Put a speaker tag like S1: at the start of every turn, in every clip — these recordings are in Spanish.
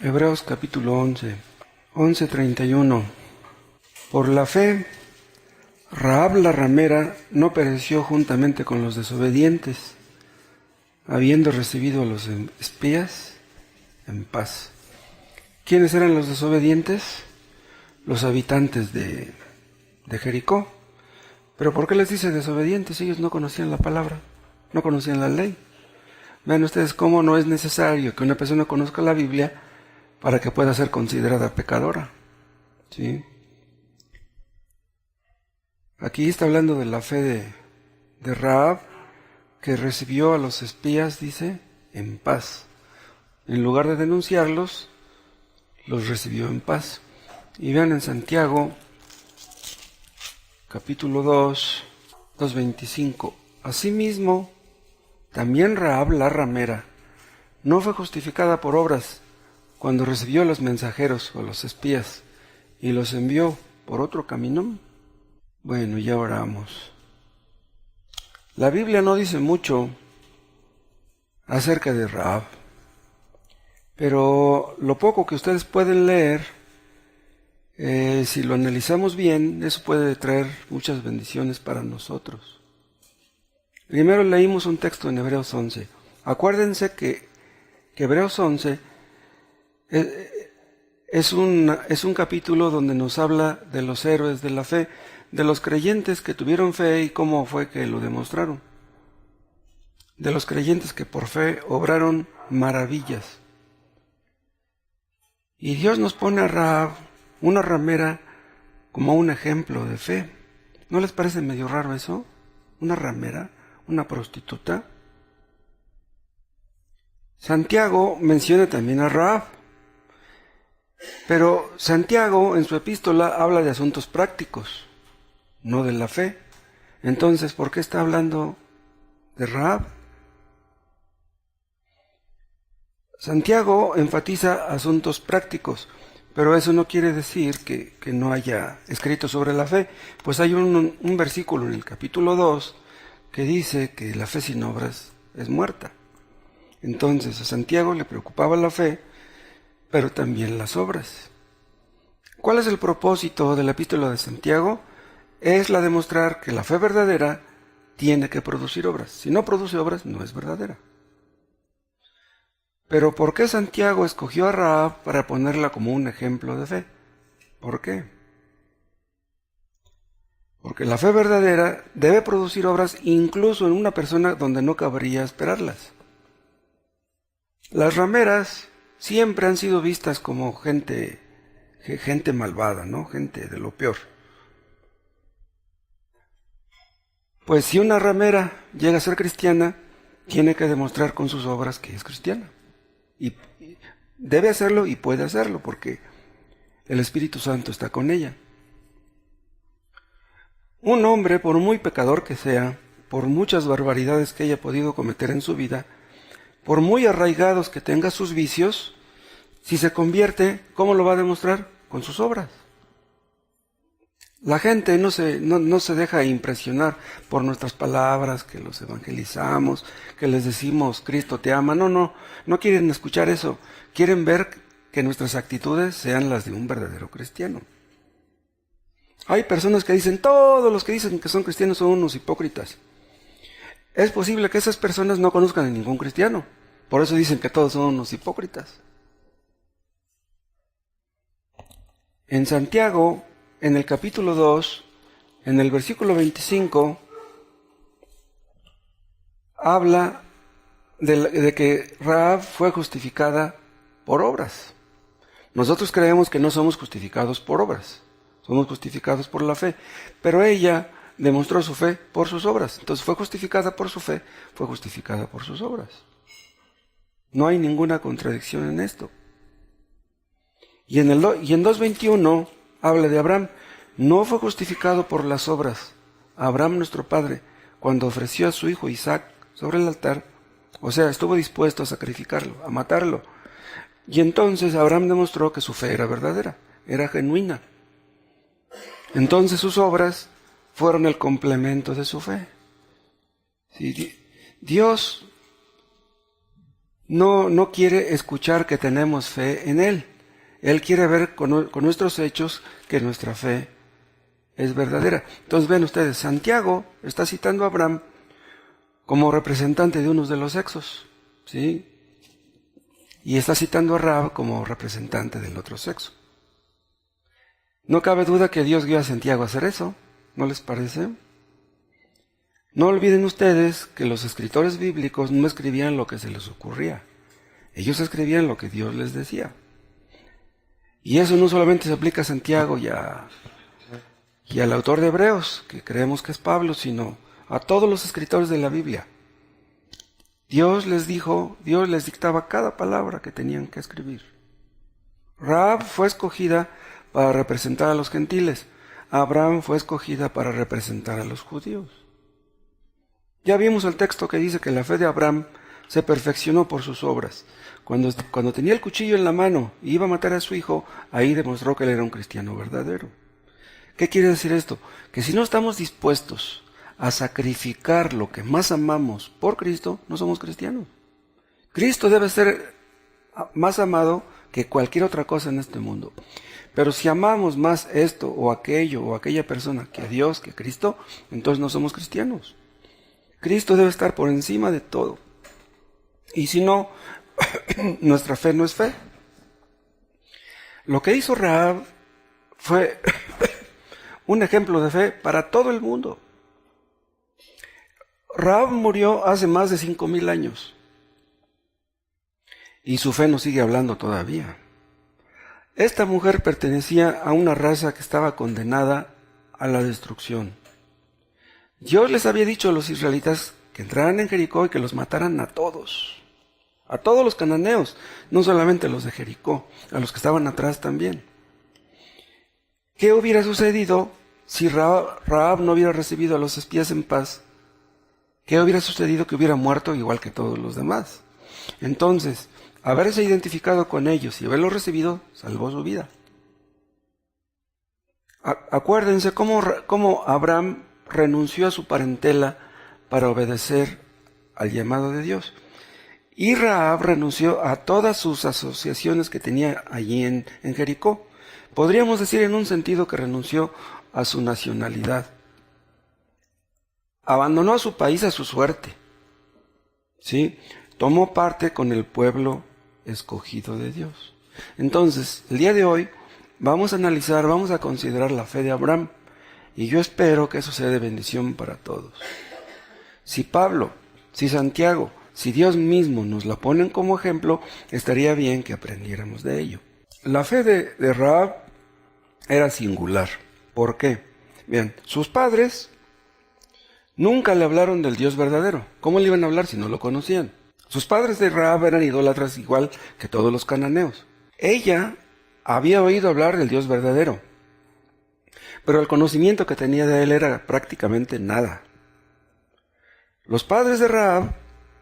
S1: Hebreos capítulo 11:31. Por la fe, Rahab la ramera no pereció juntamente con los desobedientes, habiendo recibido a los espías en paz. ¿Quiénes eran los desobedientes? Los habitantes de Jericó. ¿Pero por qué les dice desobedientes? Ellos no conocían la palabra, no conocían la ley. Vean ustedes cómo no es necesario que una persona conozca la Biblia para que pueda ser considerada pecadora. ¿Sí? Aquí está hablando de la fe de Rahab, que recibió a los espías, dice, en paz. En lugar de denunciarlos, los recibió en paz. Y vean en Santiago, capítulo 2:25. Asimismo, también Rahab la ramera no fue justificada por obras cuando recibió a los mensajeros o los espías y los envió por otro camino. Bueno, ya oramos. La Biblia no dice mucho acerca de Rahab, pero lo poco que ustedes pueden leer, si lo analizamos bien, eso puede traer muchas bendiciones para nosotros. Primero leímos un texto en Hebreos 11. Acuérdense que Hebreos 11 es un capítulo donde nos habla de los héroes de la fe, de los creyentes que tuvieron fe y cómo fue que lo demostraron. De los creyentes que por fe obraron maravillas. Y Dios nos pone a Rahab, una ramera, como un ejemplo de fe. ¿No les parece medio raro eso? Una ramera, una prostituta. Santiago menciona también a Rahab, pero Santiago en su epístola habla de asuntos prácticos, no de la fe. Entonces, ¿por qué está hablando de Rahab? Santiago enfatiza asuntos prácticos, pero eso no quiere decir que no haya escrito sobre la fe, pues hay un versículo en el capítulo 2 que dice que la fe sin obras es muerta. Entonces a Santiago le preocupaba la fe, pero también las obras. ¿Cuál es el propósito de la epístola de Santiago? Es la de mostrar que la fe verdadera tiene que producir obras. Si no produce obras, no es verdadera. Pero ¿por qué Santiago escogió a Rahab para ponerla como un ejemplo de fe? ¿Por qué? Porque la fe verdadera debe producir obras incluso en una persona donde no cabría esperarlas. Las rameras siempre han sido vistas como gente malvada, ¿no? Gente de lo peor. Pues si una ramera llega a ser cristiana, tiene que demostrar con sus obras que es cristiana. Y debe hacerlo y puede hacerlo porque el Espíritu Santo está con ella. Un hombre, por muy pecador que sea, por muchas barbaridades que haya podido cometer en su vida, por muy arraigados que tenga sus vicios, si se convierte, ¿cómo lo va a demostrar? Con sus obras. La gente no se deja impresionar por nuestras palabras, que los evangelizamos, que les decimos Cristo te ama. No quieren escuchar eso. Quieren ver que nuestras actitudes sean las de un verdadero cristiano. Hay personas que dicen, todos los que dicen que son cristianos son unos hipócritas. Es posible que esas personas no conozcan a ningún cristiano. Por eso dicen que todos son unos hipócritas. En Santiago, en el capítulo 2, en el versículo 25, habla de que Rahab fue justificada por obras. Nosotros creemos que no somos justificados por obras, somos justificados por la fe, pero ella demostró su fe por sus obras. Entonces fue justificada por su fe, fue justificada por sus obras. No hay ninguna contradicción en esto. Y en 2:21 habla de Abraham. No fue justificado por las obras. Abraham, nuestro padre, cuando ofreció a su hijo Isaac sobre el altar, o sea, estuvo dispuesto a sacrificarlo, a matarlo. Y entonces Abraham demostró que su fe era verdadera, era genuina. Entonces sus obras fueron el complemento de su fe. Sí, Dios no quiere escuchar que tenemos fe en Él. Él quiere ver con nuestros hechos que nuestra fe es verdadera. Entonces ven ustedes, Santiago está citando a Abraham como representante de uno de los sexos, ¿sí? Y está citando a Rahab como representante del otro sexo. No cabe duda que Dios guió a Santiago a hacer eso, ¿no les parece? No olviden ustedes que los escritores bíblicos no escribían lo que se les ocurría. Ellos escribían lo que Dios les decía. Y eso no solamente se aplica a Santiago y al autor de Hebreos, que creemos que es Pablo, sino a todos los escritores de la Biblia. Dios les dictaba cada palabra que tenían que escribir. Rahab fue escogida para representar a los gentiles. Abraham fue escogida para representar a los judíos. Ya vimos el texto que dice que la fe de Abraham se perfeccionó por sus obras. Cuando tenía el cuchillo en la mano y iba a matar a su hijo, ahí demostró que él era un cristiano verdadero. ¿Qué quiere decir esto? Que si no estamos dispuestos a sacrificar lo que más amamos por Cristo, no somos cristianos. Cristo debe ser más amado que cualquier otra cosa en este mundo. Pero si amamos más esto o aquello o aquella persona que a Dios, que a Cristo, entonces no somos cristianos. Cristo debe estar por encima de todo. Y si no, nuestra fe no es fe. Lo que hizo Rahab fue un ejemplo de fe para todo el mundo. Rahab murió hace más de 5,000 años. Y su fe nos sigue hablando todavía. Esta mujer pertenecía a una raza que estaba condenada a la destrucción. Dios les había dicho a los israelitas que entraran en Jericó y que los mataran a todos los cananeos, no solamente a los de Jericó, a los que estaban atrás también. ¿Qué hubiera sucedido si Rahab no hubiera recibido a los espías en paz? ¿Qué hubiera sucedido? Que hubiera muerto igual que todos los demás. Entonces, haberse identificado con ellos y haberlos recibido salvó su vida. Acuérdense cómo Abraham renunció a su parentela para obedecer al llamado de Dios. Y Rahab renunció a todas sus asociaciones que tenía allí en Jericó. Podríamos decir en un sentido que renunció a su nacionalidad. Abandonó a su país a su suerte. ¿Sí? Tomó parte con el pueblo escogido de Dios. Entonces, el día de hoy vamos a considerar la fe de Abraham. Y yo espero que eso sea de bendición para todos. Si Pablo, si Santiago, si Dios mismo nos la ponen como ejemplo, estaría bien que aprendiéramos de ello. La fe de Rahab era singular. ¿Por qué? Bien, sus padres nunca le hablaron del Dios verdadero. ¿Cómo le iban a hablar si no lo conocían? Sus padres de Rahab eran idólatras igual que todos los cananeos. Ella había oído hablar del Dios verdadero, pero el conocimiento que tenía de él era prácticamente nada. Los padres de Rahab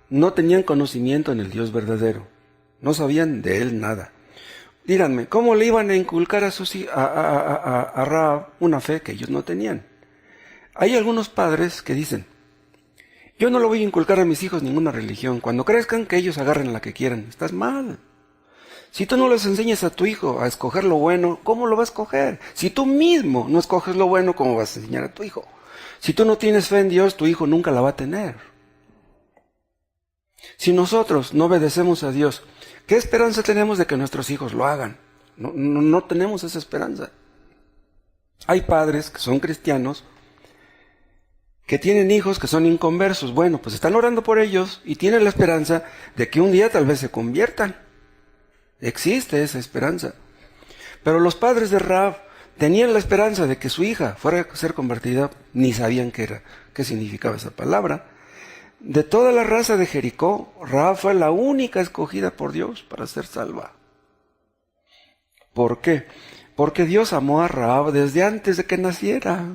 S1: no tenían conocimiento en el Dios verdadero. No sabían de él nada. Díganme, ¿cómo le iban a inculcar a Rahab una fe que ellos no tenían? Hay algunos padres que dicen, yo no le voy a inculcar a mis hijos ninguna religión. Cuando crezcan, que ellos agarren la que quieran. Estás mal. Si tú no les enseñas a tu hijo a escoger lo bueno, ¿cómo lo va a escoger? Si tú mismo no escoges lo bueno, ¿cómo vas a enseñar a tu hijo? Si tú no tienes fe en Dios, tu hijo nunca la va a tener. Si nosotros no obedecemos a Dios, ¿qué esperanza tenemos de que nuestros hijos lo hagan? No tenemos esa esperanza. Hay padres que son cristianos, que tienen hijos que son inconversos. Bueno, pues están orando por ellos y tienen la esperanza de que un día tal vez se conviertan. Existe esa esperanza. Pero los padres de Rahab tenían la esperanza de que su hija fuera a ser convertida, ni sabían qué significaba esa palabra. De toda la raza de Jericó, Rahab fue la única escogida por Dios para ser salva. ¿Por qué? Porque Dios amó a Rahab desde antes de que naciera.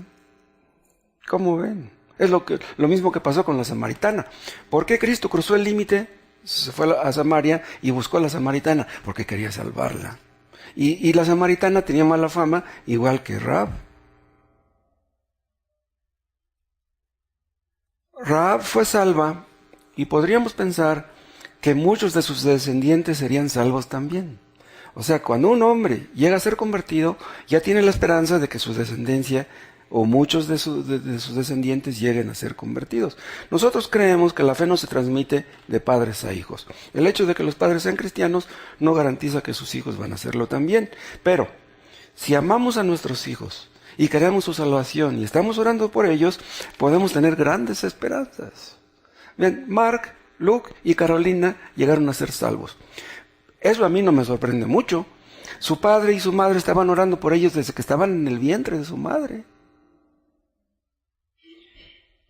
S1: ¿Cómo ven? Es lo mismo que pasó con la samaritana. ¿Por qué Cristo cruzó el límite? Se fue a Samaria y buscó a la samaritana, porque quería salvarla. Y la samaritana tenía mala fama, igual que Rahab. Rahab fue salva y podríamos pensar que muchos de sus descendientes serían salvos también. O sea, cuando un hombre llega a ser convertido, ya tiene la esperanza de que su descendencia o muchos de sus descendientes lleguen a ser convertidos. Nosotros creemos que la fe no se transmite de padres a hijos. El hecho de que los padres sean cristianos no garantiza que sus hijos van a hacerlo también. Pero, si amamos a nuestros hijos y queremos su salvación y estamos orando por ellos, podemos tener grandes esperanzas. Bien, Mark, Luke y Carolina llegaron a ser salvos. Eso a mí no me sorprende mucho. Su padre y su madre estaban orando por ellos desde que estaban en el vientre de su madre.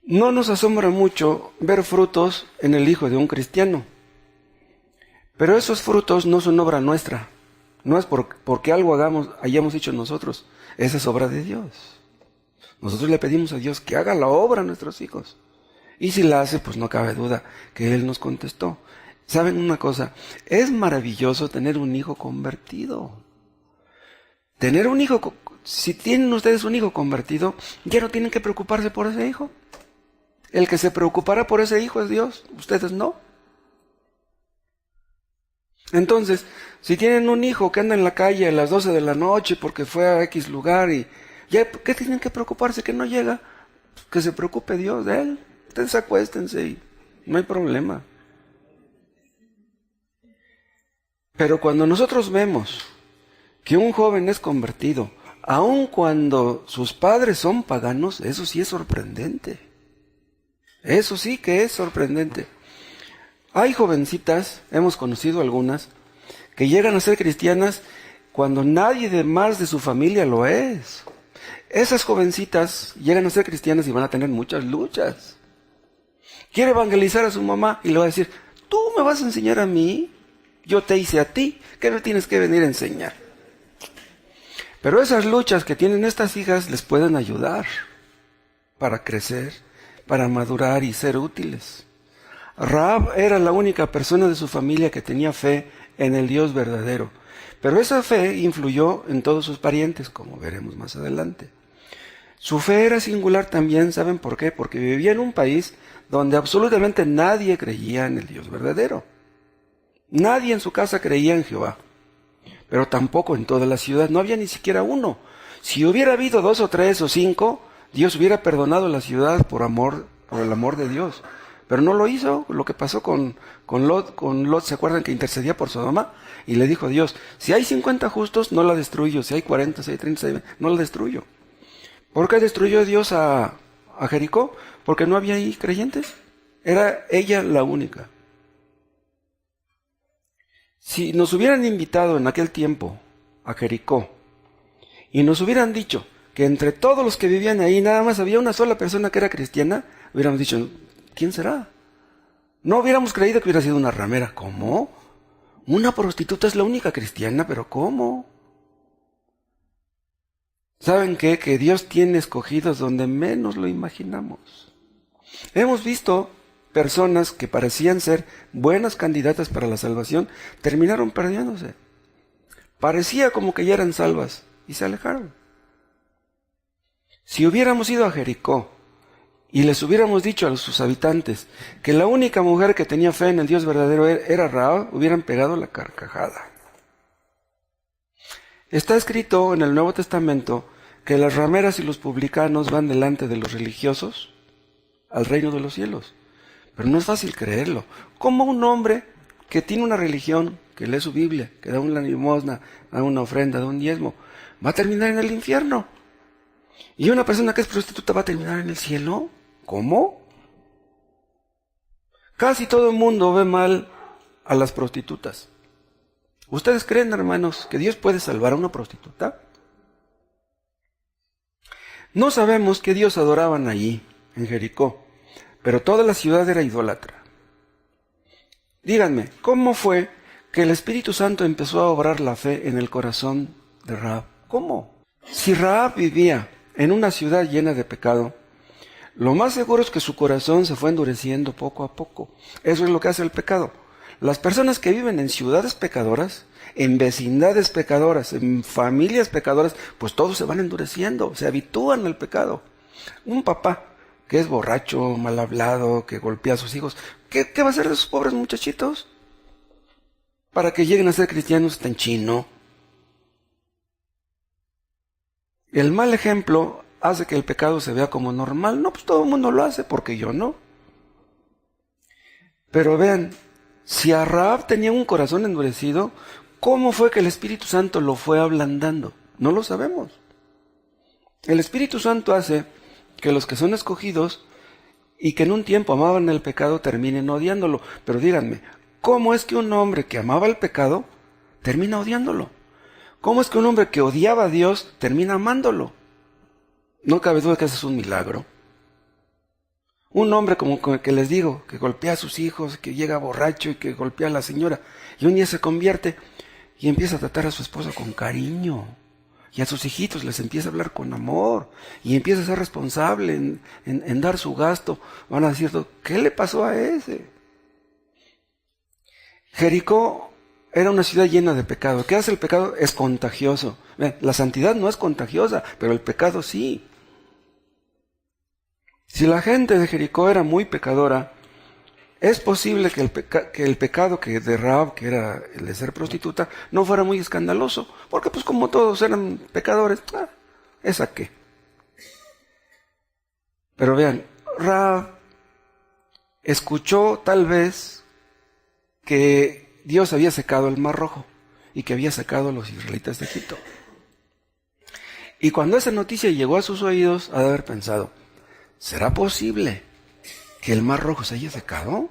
S1: No nos asombra mucho ver frutos en el hijo de un cristiano. Pero esos frutos no son obra nuestra. No es porque algo hayamos hecho nosotros. Esa es obra de Dios. Nosotros le pedimos a Dios que haga la obra a nuestros hijos. Y si la hace, pues no cabe duda que Él nos contestó. ¿Saben una cosa? Es maravilloso tener un hijo convertido. Tener un hijo, si tienen ustedes un hijo convertido, ya no tienen que preocuparse por ese hijo. El que se preocupará por ese hijo es Dios, ustedes no. Entonces, si tienen un hijo que anda en la calle a las 12 de la noche porque fue a X lugar y ya, ¿qué tienen que preocuparse? Que no llega, que se preocupe Dios de él. Ustedes acuéstense y no hay problema. Pero cuando nosotros vemos que un joven es convertido, aun cuando sus padres son paganos, eso sí es sorprendente. Eso sí que es sorprendente. Hay jovencitas, hemos conocido algunas, que llegan a ser cristianas cuando nadie más de su familia lo es. Esas jovencitas llegan a ser cristianas y van a tener muchas luchas. Quiere evangelizar a su mamá y le va a decir, ¿tú me vas a enseñar a mí? Yo te hice a ti, ¿qué me tienes que venir a enseñar? Pero esas luchas que tienen estas hijas les pueden ayudar para crecer, para madurar y ser útiles. Rahab era la única persona de su familia que tenía fe en el Dios verdadero, pero esa fe influyó en todos sus parientes, como veremos más adelante. Su fe era singular también, ¿saben por qué? Porque vivía en un país donde absolutamente nadie creía en el Dios verdadero. Nadie en su casa creía en Jehová, pero tampoco en toda la ciudad, no había ni siquiera uno. Si hubiera habido 2 o 3 o 5, Dios hubiera perdonado la ciudad por el amor de Dios. Pero no lo hizo. Lo que pasó con Lot, ¿se acuerdan que intercedía por Sodoma? Y le dijo a Dios, si hay 50 justos, no la destruyo. Si hay 40, si hay 30, no la destruyo. ¿Por qué destruyó Dios a Jericó? Porque no había ahí creyentes. Era ella la única. Si nos hubieran invitado en aquel tiempo a Jericó y nos hubieran dicho que entre todos los que vivían ahí nada más había una sola persona que era cristiana, hubiéramos dicho, ¿quién será? No hubiéramos creído que hubiera sido una ramera. ¿Cómo? Una prostituta es la única cristiana, pero ¿cómo? ¿Saben qué? Que Dios tiene escogidos donde menos lo imaginamos. Hemos visto personas que parecían ser buenas candidatas para la salvación, terminaron perdiéndose. Parecía como que ya eran salvas y se alejaron. Si hubiéramos ido a Jericó y les hubiéramos dicho a sus habitantes que la única mujer que tenía fe en el Dios verdadero era Rahab, hubieran pegado la carcajada. Está escrito en el Nuevo Testamento que las rameras y los publicanos van delante de los religiosos al reino de los cielos. Pero no es fácil creerlo. ¿Cómo un hombre que tiene una religión, que lee su Biblia, que da una limosna, da una ofrenda, da un diezmo, va a terminar en el infierno? ¿Y una persona que es prostituta va a terminar en el cielo? ¿Cómo? Casi todo el mundo ve mal a las prostitutas. ¿Ustedes creen, hermanos, que Dios puede salvar a una prostituta? No sabemos qué Dios adoraban allí, en Jericó, pero toda la ciudad era idólatra. Díganme, ¿cómo fue que el Espíritu Santo empezó a obrar la fe en el corazón de Rahab? ¿Cómo? Si Rahab vivía en una ciudad llena de pecado, lo más seguro es que su corazón se fue endureciendo poco a poco. Eso es lo que hace el pecado. Las personas que viven en ciudades pecadoras, en vecindades pecadoras, en familias pecadoras, pues todos se van endureciendo, se habitúan al pecado. Un papá que es borracho, mal hablado, que golpea a sus hijos, ¿qué va a hacer de sus pobres muchachitos? para que lleguen a ser cristianos está en chino. El mal ejemplo hace que el pecado se vea como normal. No, pues todo el mundo lo hace, porque yo no. Pero vean, si a Rahab tenía un corazón endurecido, ¿cómo fue que el Espíritu Santo lo fue ablandando? No lo sabemos. El Espíritu Santo hace que los que son escogidos y que en un tiempo amaban el pecado terminen odiándolo. Pero díganme, ¿cómo es que un hombre que amaba el pecado termina odiándolo? ¿Cómo es que un hombre que odiaba a Dios termina amándolo? No cabe duda que ese es un milagro. Un hombre como que les digo, que golpea a sus hijos, que llega borracho y que golpea a la señora, y un día se convierte y empieza a tratar a su esposa con cariño, y a sus hijitos les empieza a hablar con amor, y empieza a ser responsable en dar su gasto. Van a decir, ¿qué le pasó a ese? Jericó era una ciudad llena de pecado. ¿Qué hace el pecado? Es contagioso. La santidad no es contagiosa, pero el pecado sí. Si la gente de Jericó era muy pecadora, es posible que el pecado que de Rahab, que era el de ser prostituta, no fuera muy escandaloso, porque pues como todos eran pecadores, ¿esa qué? Pero vean, Rahab escuchó tal vez que Dios había secado el Mar Rojo y que había sacado a los israelitas de Egipto. Y cuando esa noticia llegó a sus oídos, ha de haber pensado, ¿será posible que el Mar Rojo se haya secado?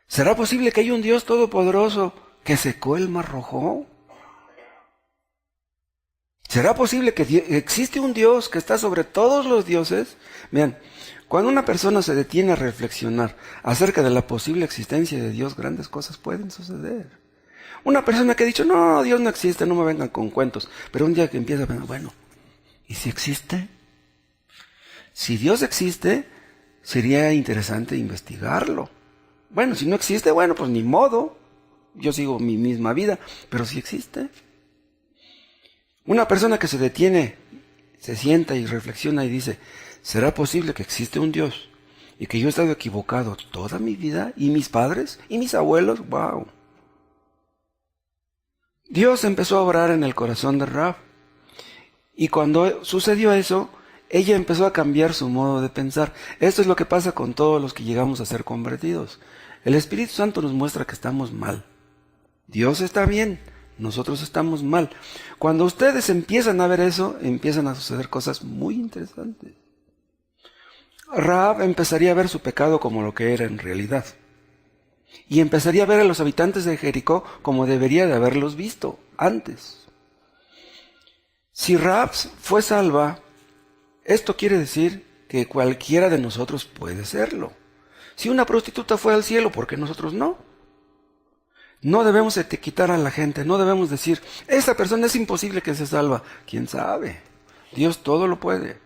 S1: ¿Será posible que haya un Dios todopoderoso que secó el Mar Rojo? ¿Será posible que existe un Dios que está sobre todos los dioses? Vean, cuando una persona se detiene a reflexionar acerca de la posible existencia de Dios, grandes cosas pueden suceder. Una persona que ha dicho, no, Dios no existe, no me vengan con cuentos. Pero un día que empieza a pensar, bueno, ¿y si existe? Si Dios existe, sería interesante investigarlo. Bueno, si no existe, bueno, pues ni modo. Yo sigo mi misma vida, pero si existe. Una persona que se detiene, se sienta y reflexiona y dice, ¿será posible que existe un Dios y que yo he estado equivocado toda mi vida? ¿Y mis padres? ¿Y mis abuelos? ¡Wow! Dios empezó a obrar en el corazón de Rahab. Y cuando sucedió eso, ella empezó a cambiar su modo de pensar. Esto es lo que pasa con todos los que llegamos a ser convertidos. El Espíritu Santo nos muestra que estamos mal. Dios está bien, nosotros estamos mal. Cuando ustedes empiezan a ver eso, empiezan a suceder cosas muy interesantes. Rahab empezaría a ver su pecado como lo que era en realidad. Y empezaría a ver a los habitantes de Jericó como debería de haberlos visto antes. Si Rahab fue salva, esto quiere decir que cualquiera de nosotros puede serlo. Si una prostituta fue al cielo, ¿por qué nosotros no? No debemos etiquetar a la gente, no debemos decir, esta persona es imposible que se salva. ¿Quién sabe? Dios todo lo puede.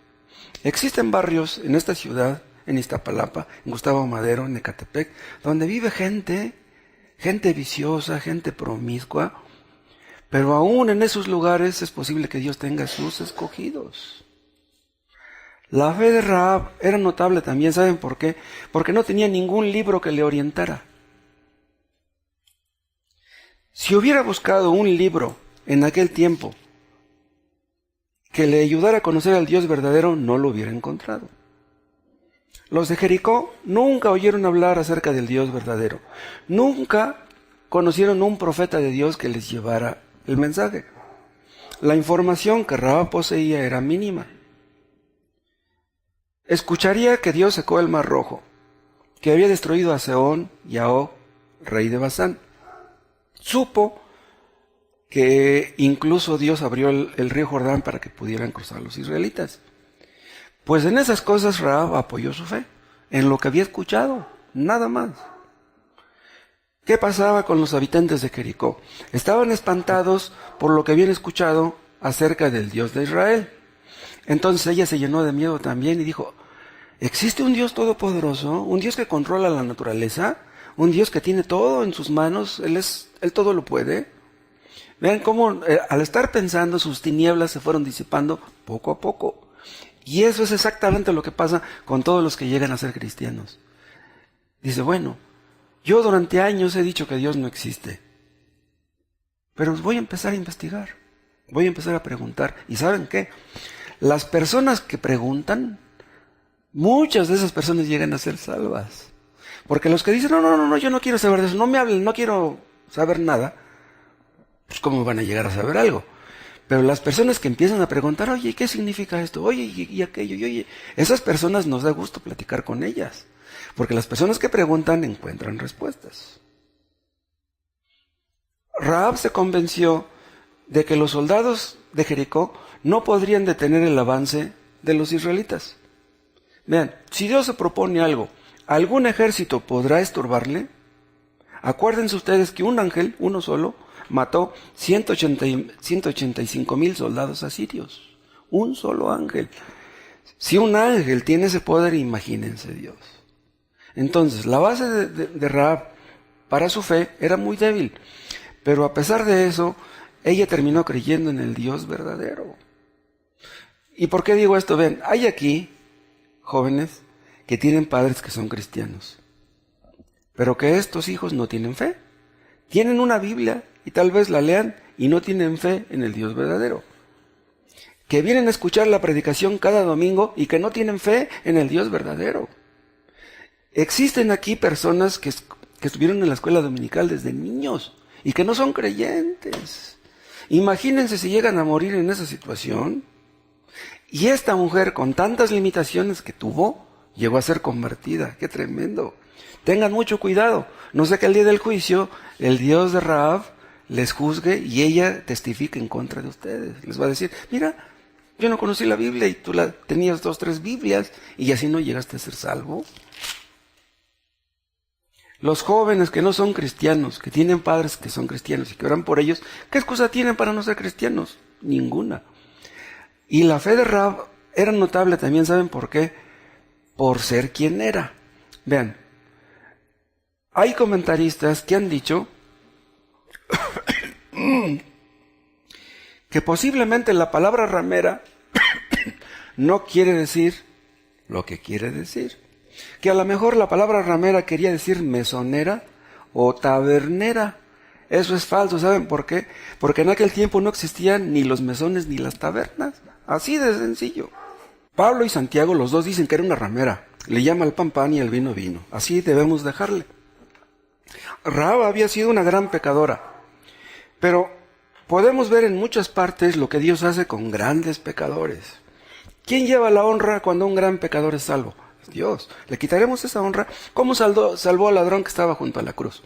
S1: Existen barrios en esta ciudad, en Iztapalapa, en Gustavo Madero, en Ecatepec, donde vive gente viciosa, gente promiscua, pero aún en esos lugares es posible que Dios tenga sus escogidos. La fe de Rahab era notable también, ¿saben por qué? Porque no tenía ningún libro que le orientara. Si hubiera buscado un libro en aquel tiempo que le ayudara a conocer al Dios verdadero, no lo hubiera encontrado. Los de Jericó nunca oyeron hablar acerca del Dios verdadero. Nunca conocieron un profeta de Dios que les llevara el mensaje. La información que Rahab poseía era mínima. Escucharía que Dios secó el Mar Rojo, que había destruido a Sehón y a Og, rey de Basán. Supo que incluso Dios abrió el río Jordán para que pudieran cruzar los israelitas. Pues en esas cosas Rahab apoyó su fe, en lo que había escuchado, nada más. ¿Qué pasaba con los habitantes de Jericó? Estaban espantados por lo que habían escuchado acerca del Dios de Israel. Entonces ella se llenó de miedo también y dijo, ¿existe un Dios todopoderoso? ¿Un Dios que controla la naturaleza? ¿Un Dios que tiene todo en sus manos? Él todo lo puede. Vean cómo al estar pensando sus tinieblas se fueron disipando poco a poco. Y eso es exactamente lo que pasa con todos los que llegan a ser cristianos. Dice, bueno, Yo durante años he dicho que Dios no existe. Pero voy a empezar a investigar. Voy a empezar a preguntar. ¿Y saben qué? Las personas que preguntan, muchas de esas personas llegan a ser salvas. Porque los que dicen, no, yo no quiero saber de eso, no me hablen, no quiero saber nada, pues ¿cómo van a llegar a saber algo? Pero las personas que empiezan a preguntar, oye, ¿qué significa esto? Oye, y aquello, y oye, esas personas nos da gusto platicar con ellas. Porque las personas que preguntan encuentran respuestas. Rahab se convenció de que los soldados de Jericó no podrían detener el avance de los israelitas. Vean, si Dios se propone algo, ¿algún ejército podrá estorbarle? Acuérdense ustedes que un ángel, uno solo, mató 185,000 soldados asirios. Un solo ángel. Si un ángel tiene ese poder, imagínense Dios. Entonces, la base de Rahab para su fe era muy débil. Pero a pesar de eso, ella terminó creyendo en el Dios verdadero. ¿Y por qué digo esto? Ven, hay aquí jóvenes que tienen padres que son cristianos, pero que estos hijos no tienen fe. Tienen una Biblia y tal vez la lean y no tienen fe en el Dios verdadero. Que vienen a escuchar la predicación cada domingo y que no tienen fe en el Dios verdadero. Existen aquí personas que estuvieron en la escuela dominical desde niños y que no son creyentes. Imagínense si llegan a morir en esa situación. Y esta mujer, con tantas limitaciones que tuvo, llegó a ser convertida. ¡Qué tremendo! Tengan mucho cuidado. No sé que el día del juicio, el Dios de Rahab les juzgue y ella testifique en contra de ustedes. Les va a decir, mira, yo no conocí la Biblia y tú tenías 2, 3 Biblias y así no llegaste a ser salvo. Los jóvenes que no son cristianos, que tienen padres que son cristianos y que oran por ellos, ¿qué excusa tienen para no ser cristianos? Ninguna. Y la fe de Rahab era notable también, ¿saben por qué? Por ser quien era. Vean, hay comentaristas que han dicho que posiblemente la palabra ramera no quiere decir lo que quiere decir. Que a lo mejor la palabra ramera quería decir mesonera o tabernera. Eso es falso, ¿saben por qué? Porque en aquel tiempo no existían ni los mesones ni las tabernas. Así de sencillo. Pablo y Santiago, los dos dicen que era una ramera. Le llama al pan pan y al vino vino. Así debemos dejarle. Rahab había sido una gran pecadora. Pero podemos ver en muchas partes lo que Dios hace con grandes pecadores. ¿Quién lleva la honra cuando un gran pecador es salvo? Dios. ¿Le quitaremos esa honra? ¿Cómo salvó al ladrón que estaba junto a la cruz?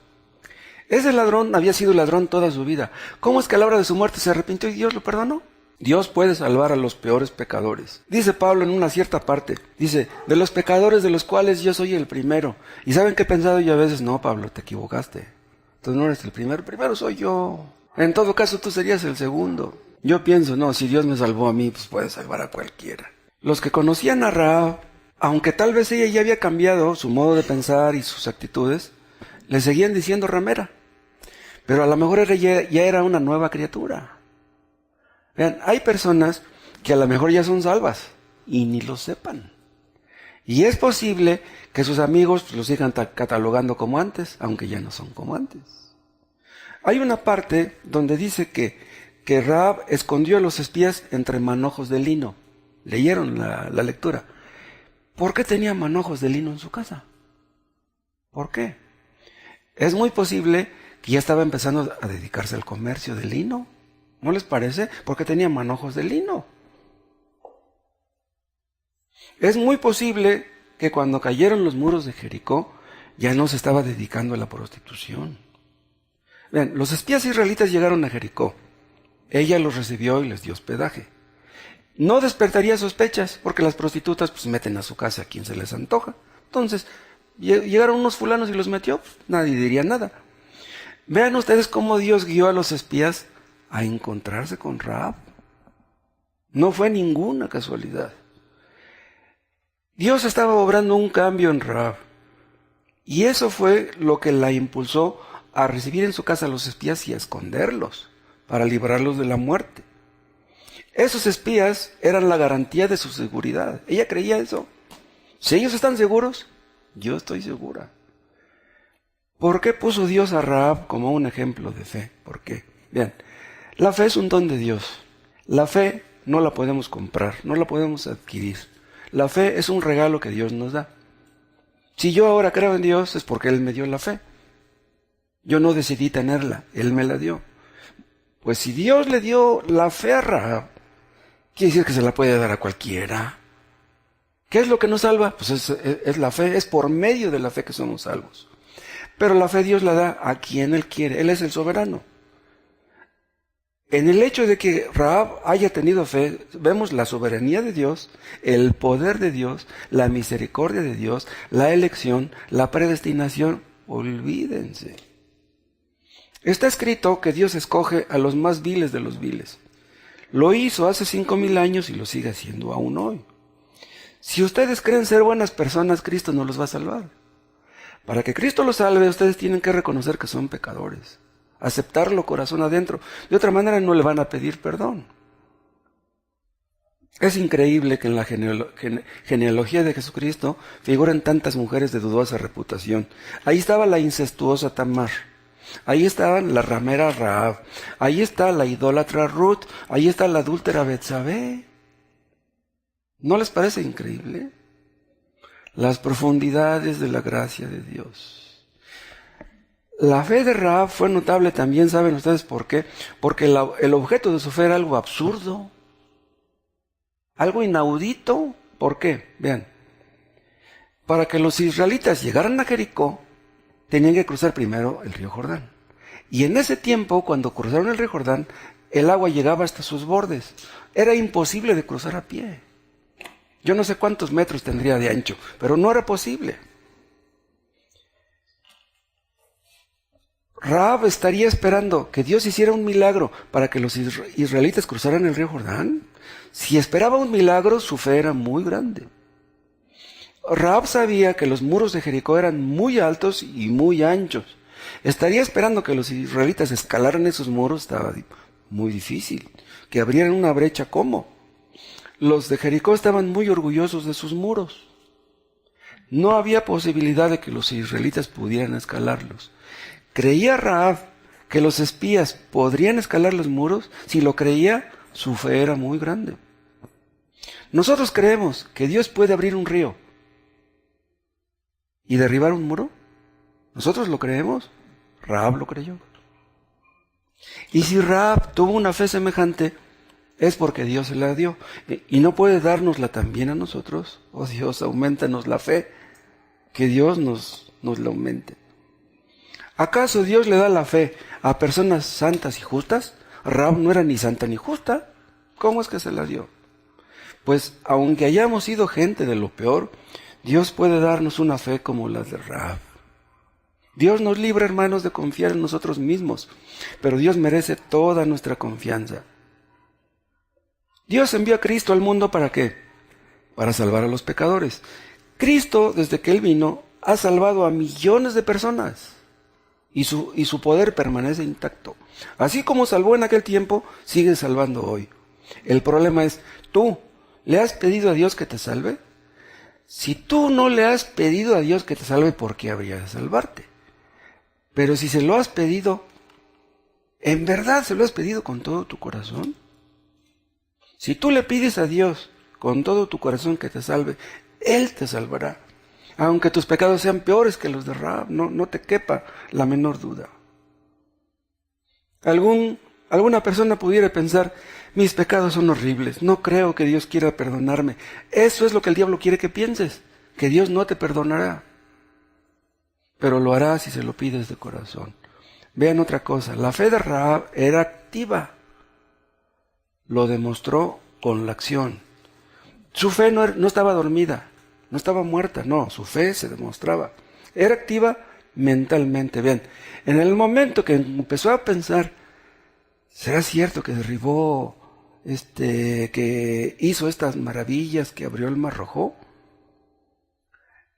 S1: Ese ladrón había sido ladrón toda su vida. ¿Cómo es que a la hora de su muerte se arrepintió y Dios lo perdonó? Dios puede salvar a los peores pecadores. Dice Pablo en una cierta parte, dice, de los pecadores de los cuales yo soy el primero. ¿Y saben qué he pensado yo a veces? No, Pablo, te equivocaste. Tú no eres el primero soy yo. En todo caso, tú serías el segundo. Yo pienso, no, si Dios me salvó a mí, pues puede salvar a cualquiera. Los que conocían a Rahab, aunque tal vez ella ya había cambiado su modo de pensar y sus actitudes, le seguían diciendo ramera. Pero a lo mejor ya era una nueva criatura. Vean, hay personas que a lo mejor ya son salvas y ni lo sepan. Y es posible que sus amigos los sigan catalogando como antes, aunque ya no son como antes. Hay una parte donde dice que Rahab escondió a los espías entre manojos de lino. Leyeron la lectura. ¿Por qué tenía manojos de lino en su casa? ¿Por qué? Es muy posible que ya estaba empezando a dedicarse al comercio de lino. ¿No les parece? Porque tenía manojos de lino. Es muy posible que cuando cayeron los muros de Jericó, ya no se estaba dedicando a la prostitución. Vean, los espías israelitas llegaron a Jericó. Ella los recibió y les dio hospedaje. No despertaría sospechas, porque las prostitutas pues meten a su casa a quien se les antoja. Entonces, llegaron unos fulanos y los metió, pues, nadie diría nada. Vean ustedes cómo Dios guió a los espías a encontrarse con Rahab. No fue ninguna casualidad. Dios estaba obrando un cambio en Rahab. Y eso fue lo que la impulsó a recibir en su casa a los espías y a esconderlos, para librarlos de la muerte. Esos espías eran la garantía de su seguridad. Ella creía eso. Si ellos están seguros, yo estoy segura. ¿Por qué puso Dios a Rahab como un ejemplo de fe? ¿Por qué? Bien, la fe es un don de Dios. La fe no la podemos comprar, no la podemos adquirir. La fe es un regalo que Dios nos da. Si yo ahora creo en Dios es porque Él me dio la fe. Yo no decidí tenerla, Él me la dio. Pues si Dios le dio la fe a Rahab, quiere decir que se la puede dar a cualquiera. ¿Qué es lo que nos salva? Pues es la fe, es por medio de la fe que somos salvos. Pero la fe Dios la da a quien Él quiere, Él es el soberano. En el hecho de que Rahab haya tenido fe, vemos la soberanía de Dios, el poder de Dios, la misericordia de Dios, la elección, la predestinación. Olvídense. Está escrito que Dios escoge a los más viles de los viles. Lo hizo hace 5,000 años y lo sigue haciendo aún hoy. Si ustedes creen ser buenas personas, Cristo no los va a salvar. Para que Cristo los salve, ustedes tienen que reconocer que son pecadores. Aceptarlo corazón adentro. De otra manera no le van a pedir perdón. Es increíble que en la genealogía de Jesucristo figuran tantas mujeres de dudosa reputación. Ahí estaba la incestuosa Tamar. Ahí estaba la ramera Rahab. Ahí está la idólatra Ruth. Ahí está la adúltera Betsabé. ¿No les parece increíble? Las profundidades de la gracia de Dios. La fe de Rahab fue notable también, ¿saben ustedes por qué? Porque el objeto de su fe era algo absurdo, algo inaudito. ¿Por qué? Vean, para que los israelitas llegaran a Jericó, tenían que cruzar primero el río Jordán. Y en ese tiempo, cuando cruzaron el río Jordán, el agua llegaba hasta sus bordes. Era imposible de cruzar a pie. Yo no sé cuántos metros tendría de ancho, pero no era posible. Rahab estaría esperando que Dios hiciera un milagro para que los israelitas cruzaran el río Jordán. Si esperaba un milagro, su fe era muy grande. Rahab sabía que los muros de Jericó eran muy altos y muy anchos. Estaría esperando que los israelitas escalaran esos muros, estaba muy difícil. Que abrieran una brecha, ¿cómo? Los de Jericó estaban muy orgullosos de sus muros. No había posibilidad de que los israelitas pudieran escalarlos. ¿Creía Rahab que los espías podrían escalar los muros? Si lo creía, su fe era muy grande. ¿Nosotros creemos que Dios puede abrir un río y derribar un muro? ¿Nosotros lo creemos? Rahab lo creyó. Y si Rahab tuvo una fe semejante, es porque Dios se la dio. ¿Y no puede dárnosla también a nosotros? Oh Dios, aumentanos la fe, que Dios nos la aumente. ¿Acaso Dios le da la fe a personas santas y justas? Rahab no era ni santa ni justa. ¿Cómo es que se la dio? Pues aunque hayamos sido gente de lo peor, Dios puede darnos una fe como la de Rahab. Dios nos libra, hermanos, de confiar en nosotros mismos, pero Dios merece toda nuestra confianza. Dios envió a Cristo al mundo ¿para qué? Para salvar a los pecadores. Cristo, desde que Él vino, ha salvado a millones de personas. Y su poder permanece intacto. Así como salvó en aquel tiempo, sigue salvando hoy. El problema es, ¿tú le has pedido a Dios que te salve? Si tú no le has pedido a Dios que te salve, ¿por qué habría de salvarte? Pero si se lo has pedido, ¿en verdad se lo has pedido con todo tu corazón? Si tú le pides a Dios con todo tu corazón que te salve, Él te salvará. Aunque tus pecados sean peores que los de Rahab, no te quepa la menor duda. Alguna persona pudiera pensar, mis pecados son horribles, no creo que Dios quiera perdonarme. Eso es lo que el diablo quiere que pienses, que Dios no te perdonará. Pero lo hará si se lo pides de corazón. Vean otra cosa, la fe de Rahab era activa. Lo demostró con la acción. Su fe no estaba dormida. No estaba muerta, no, su fe se demostraba. Era activa mentalmente. Vean, en el momento que empezó a pensar, ¿será cierto que derribó, que hizo estas maravillas, que abrió el Mar Rojo?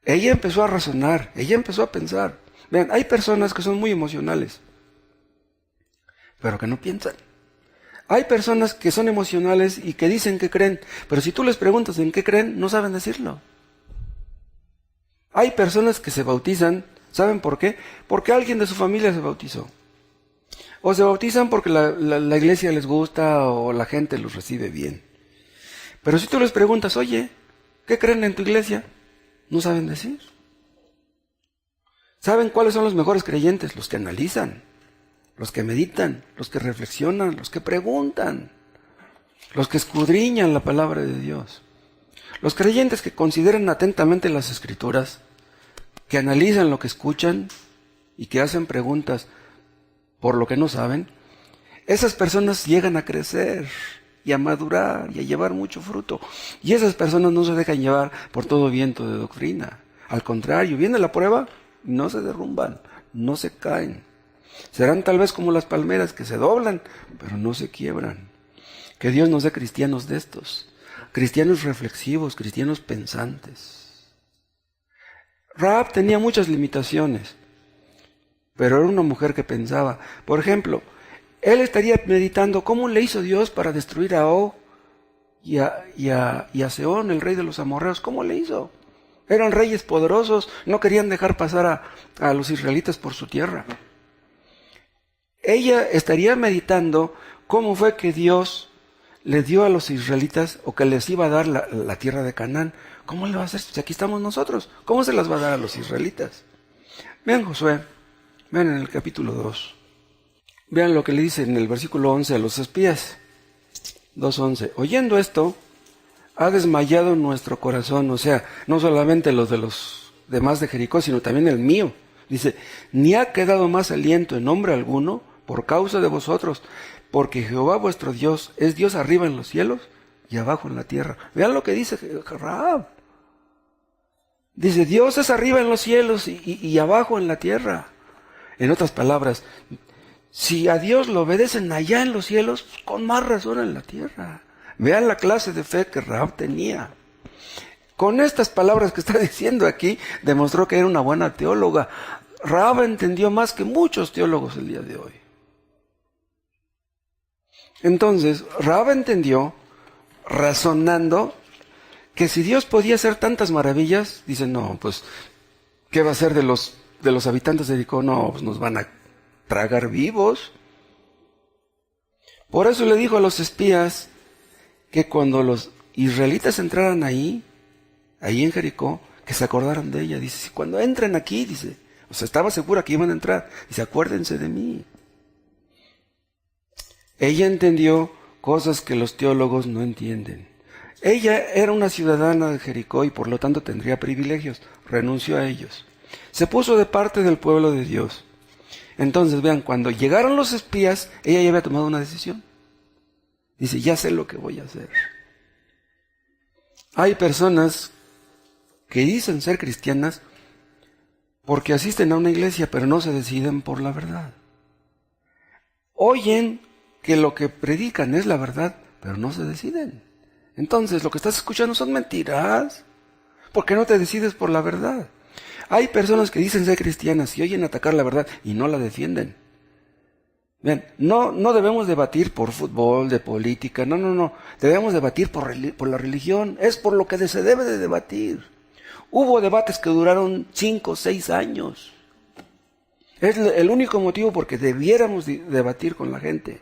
S1: Ella empezó a razonar, ella empezó a pensar. Vean, hay personas que son muy emocionales, pero que no piensan. Hay personas que son emocionales y que dicen que creen, pero si tú les preguntas en qué creen, no saben decirlo. Hay personas que se bautizan ¿Saben por qué? Porque alguien de su familia se bautizó. O se bautizan porque la iglesia les gusta o la gente los recibe bien. Pero si tú les preguntas, oye, ¿qué creen en tu iglesia? No saben decir. ¿Saben cuáles son los mejores creyentes? Los que analizan, los que meditan, los que reflexionan, los que preguntan, los que escudriñan la palabra de Dios. Los creyentes que consideran atentamente las Escrituras, que analizan lo que escuchan y que hacen preguntas por lo que no saben, esas personas llegan a crecer y a madurar y a llevar mucho fruto. Y esas personas no se dejan llevar por todo viento de doctrina. Al contrario, viene la prueba y no se derrumban, no se caen. Serán tal vez como las palmeras que se doblan, pero no se quiebran. Que Dios nos dé cristianos de estos, cristianos reflexivos, cristianos pensantes. Rahab tenía muchas limitaciones, pero era una mujer que pensaba. Por ejemplo, él estaría meditando cómo le hizo Dios para destruir a Og y a Sehón, el rey de los amorreos. ¿Cómo le hizo? Eran reyes poderosos, no querían dejar pasar a los israelitas por su tierra. Ella estaría meditando cómo fue que Dios le dio a los israelitas, o que les iba a dar la tierra de Canaán. ¿Cómo le va a hacer si aquí estamos nosotros? ¿Cómo se las va a dar a los israelitas? Vean Josué, vean en el capítulo 2. Vean lo que le dice en el versículo 11 a los espías. 2:11. Oyendo esto, ha desmayado nuestro corazón. O sea, no solamente los de los demás de Jericó, sino también el mío. Dice, ni ha quedado más aliento en hombre alguno por causa de vosotros, porque Jehová vuestro Dios es Dios arriba en los cielos y abajo en la tierra. Vean lo que dice Rahab. Dice, Dios es arriba en los cielos y abajo en la tierra. En otras palabras, si a Dios lo obedecen allá en los cielos, con más razón en la tierra. Vean la clase de fe que Rahab tenía. Con estas palabras que está diciendo aquí, demostró que era una buena teóloga. Rahab entendió más que muchos teólogos el día de hoy. Entonces, Rahab entendió, razonando, que si Dios podía hacer tantas maravillas, dice, no, pues, ¿qué va a hacer de los habitantes de Jericó? No, pues nos van a tragar vivos. Por eso le dijo a los espías que cuando los israelitas entraran ahí en Jericó, que se acordaran de ella. Dice, si cuando entren aquí, dice, o sea, estaba segura que iban a entrar. Dice, acuérdense de mí. Ella entendió cosas que los teólogos no entienden. Ella era una ciudadana de Jericó y por lo tanto tendría privilegios. Renunció a ellos. Se puso de parte del pueblo de Dios. Entonces, vean, cuando llegaron los espías, ella ya había tomado una decisión. Dice, ya sé lo que voy a hacer. Hay personas que dicen ser cristianas porque asisten a una iglesia, pero no se deciden por la verdad. Oyen que lo que predican es la verdad, pero no se deciden. Entonces, lo que estás escuchando son mentiras. ¿Por qué no te decides por la verdad? Hay personas que dicen ser cristianas y oyen atacar la verdad y no la defienden. Bien, no debemos debatir por fútbol, de política, no. Debemos debatir por la religión. Es por lo que se debe de debatir. Hubo debates que duraron 5 o 6 años. Es el único motivo por que debiéramos debatir con la gente.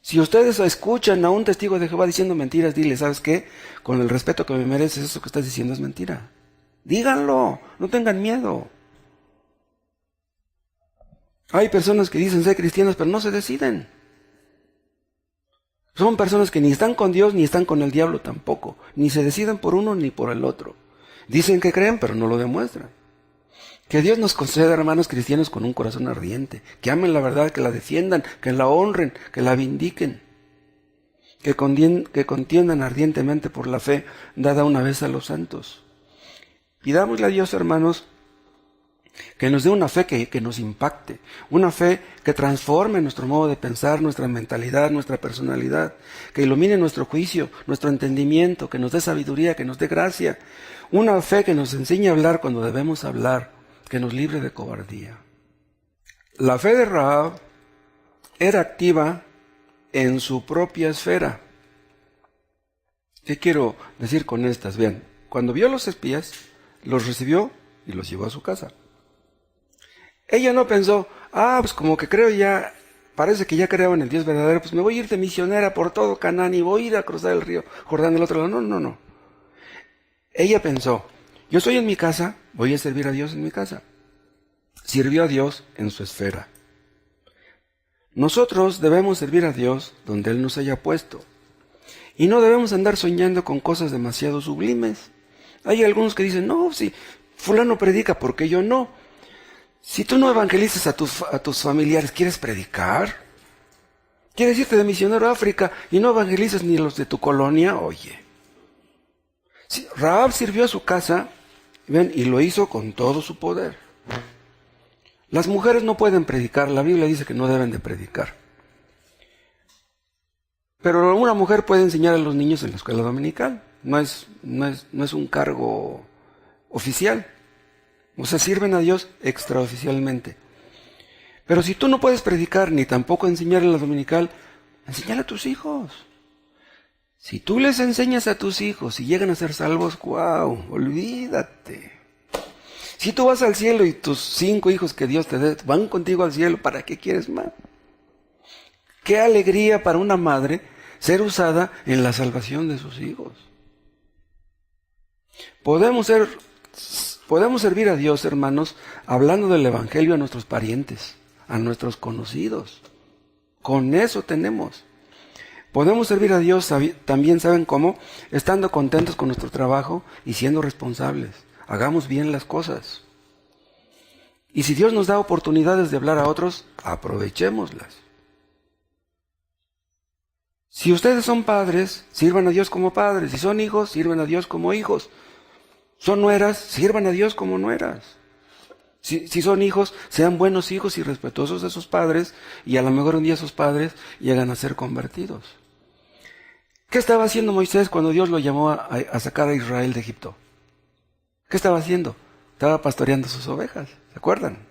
S1: Si ustedes escuchan a un testigo de Jehová diciendo mentiras, dile, ¿sabes qué? Con el respeto que me mereces, eso que estás diciendo es mentira. Díganlo, no tengan miedo. Hay personas que dicen ser cristianas, pero no se deciden. Son personas que ni están con Dios, ni están con el diablo tampoco. Ni se deciden por uno ni por el otro. Dicen que creen, pero no lo demuestran. Que Dios nos conceda, hermanos cristianos, con un corazón ardiente. Que amen la verdad, que la defiendan, que la honren, que la vindiquen. Que contiendan ardientemente por la fe dada una vez a los santos. Pidámosle a Dios, hermanos, que nos dé una fe que nos impacte, una fe que transforme nuestro modo de pensar, nuestra mentalidad, nuestra personalidad, que ilumine nuestro juicio, nuestro entendimiento, que nos dé sabiduría, que nos dé gracia, una fe que nos enseñe a hablar cuando debemos hablar, que nos libre de cobardía. La fe de Rahab era activa en su propia esfera. ¿Qué quiero decir con estas? Vean, cuando vio a los espías, los recibió y los llevó a su casa. Ella no pensó, pues como que creo ya, parece que ya creo en el Dios verdadero, pues me voy a ir de misionera por todo Canaán y voy a ir a cruzar el río Jordán del otro lado. No, no, no. Ella pensó, yo estoy en mi casa, voy a servir a Dios en mi casa. Sirvió a Dios en su esfera. Nosotros debemos servir a Dios donde Él nos haya puesto. Y no debemos andar soñando con cosas demasiado sublimes. Hay algunos que dicen, no, si fulano predica, ¿por qué yo no? Si tú no evangelizas a tus familiares, ¿quieres predicar? ¿Quieres irte de misionero a África y no evangelizas ni los de tu colonia? Oye. Rahab sirvió a su casa, ¿ven? Y lo hizo con todo su poder. Las mujeres no pueden predicar, la Biblia dice que no deben de predicar. Pero una mujer puede enseñar a los niños en la escuela dominical. No es un cargo oficial. O sea, sirven a Dios extraoficialmente. Pero si tú no puedes predicar ni tampoco enseñar en la dominical, enséñale a tus hijos. Si tú les enseñas a tus hijos y llegan a ser salvos, ¡guau! Olvídate. Si tú vas al cielo y tus 5 hijos que Dios te dé van contigo al cielo, ¿para qué quieres más? Qué alegría para una madre ser usada en la salvación de sus hijos. Podemos servir a Dios, hermanos, hablando del Evangelio a nuestros parientes, a nuestros conocidos. Con eso tenemos. Podemos servir a Dios también, ¿saben cómo? Estando contentos con nuestro trabajo y siendo responsables. Hagamos bien las cosas. Y si Dios nos da oportunidades de hablar a otros, aprovechémoslas. Si ustedes son padres, sirvan a Dios como padres. Si son hijos, sirvan a Dios como hijos. Son nueras, sirvan a Dios como nueras. Si son hijos, sean buenos hijos y respetuosos de sus padres, y a lo mejor un día sus padres llegan a ser convertidos. ¿Qué estaba haciendo Moisés cuando Dios lo llamó a sacar a Israel de Egipto? ¿Qué estaba haciendo? Estaba pastoreando sus ovejas, ¿se acuerdan?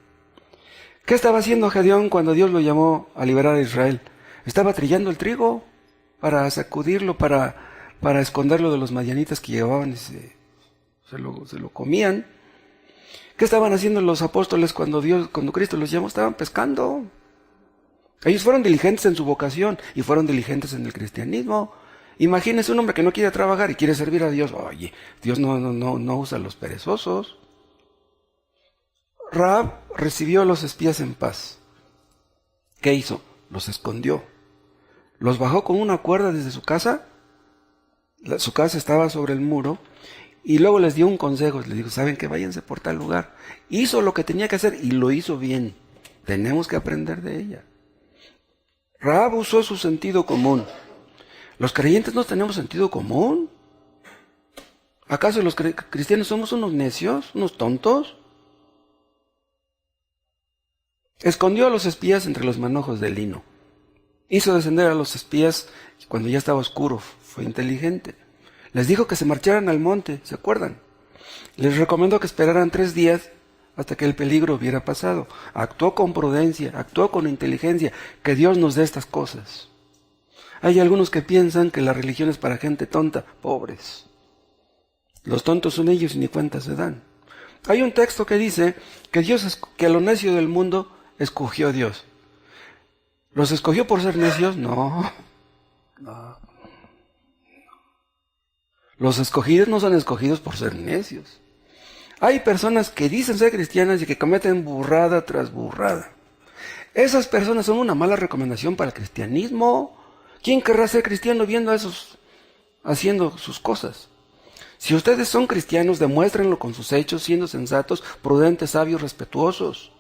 S1: ¿Qué estaba haciendo Gedeón cuando Dios lo llamó a liberar a Israel? Estaba trillando el trigo para sacudirlo, para esconderlo de los madianitas que llevaban y se lo comían. ¿Qué estaban haciendo los apóstoles cuando Cristo los llamó? Estaban pescando. Ellos fueron diligentes en su vocación y fueron diligentes en el cristianismo. Imagínese un hombre que no quiere trabajar y quiere servir a Dios. Oye, Dios no usa a los perezosos. Rahab recibió a los espías en paz. ¿Qué hizo? Los escondió. Los bajó con una cuerda desde su casa. Su casa estaba sobre el muro. Y luego les dio un consejo. Les dijo, ¿saben qué? Váyanse por tal lugar. Hizo lo que tenía que hacer y lo hizo bien. Tenemos que aprender de ella. Rahab usó su sentido común. ¿Los creyentes no tenemos sentido común? ¿Acaso los cristianos somos unos necios, unos tontos? Escondió a los espías entre los manojos de lino. Hizo descender a los espías cuando ya estaba oscuro. Fue inteligente. Les dijo que se marcharan al monte, ¿se acuerdan? Les recomendó que esperaran 3 días hasta que el peligro hubiera pasado. Actuó con prudencia, actuó con inteligencia. Que Dios nos dé estas cosas. Hay algunos que piensan que la religión es para gente tonta, pobres. Los tontos son ellos y ni cuenta se dan. Hay un texto que dice que a lo necio del mundo escogió Dios. ¿Los escogió por ser necios? No. Los escogidos no son escogidos por ser necios. Hay personas que dicen ser cristianas y que cometen burrada tras burrada. Esas personas son una mala recomendación para el cristianismo. ¿Quién querrá ser cristiano viendo a esos haciendo sus cosas? Si ustedes son cristianos, demuéstrenlo con sus hechos, siendo sensatos, prudentes, sabios, respetuosos,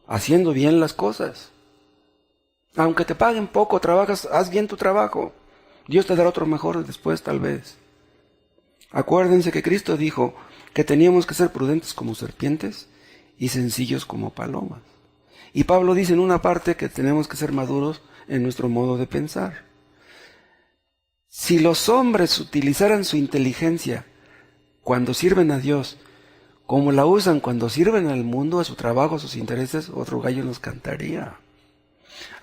S1: haciendo bien las cosas. Aunque te paguen poco, trabajas, haz bien tu trabajo. Dios te dará otro mejor después, tal vez. Acuérdense que Cristo dijo que teníamos que ser prudentes como serpientes y sencillos como palomas. Y Pablo dice en una parte que tenemos que ser maduros en nuestro modo de pensar. Si los hombres utilizaran su inteligencia cuando sirven a Dios, como la usan cuando sirven al mundo, a su trabajo, a sus intereses, otro gallo nos cantaría.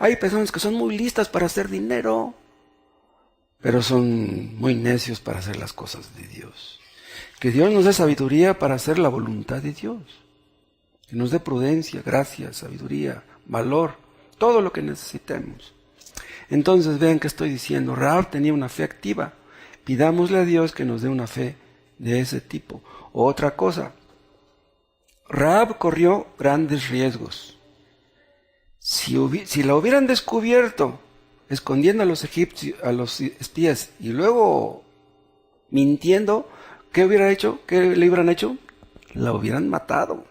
S1: Hay personas que son muy listas para hacer dinero, pero son muy necios para hacer las cosas de Dios. Que Dios nos dé sabiduría para hacer la voluntad de Dios. que nos dé prudencia, gracia, sabiduría, valor, todo lo que necesitemos. Entonces vean que estoy diciendo, Rahab tenía una fe activa. Pidámosle a Dios que nos dé una fe de ese tipo. Otra cosa, Rahab corrió grandes riesgos. Si la hubieran descubierto escondiendo a los egipcios, a los espías y luego mintiendo, ¿qué hubiera hecho? ¿Qué le hubieran hecho? La hubieran matado.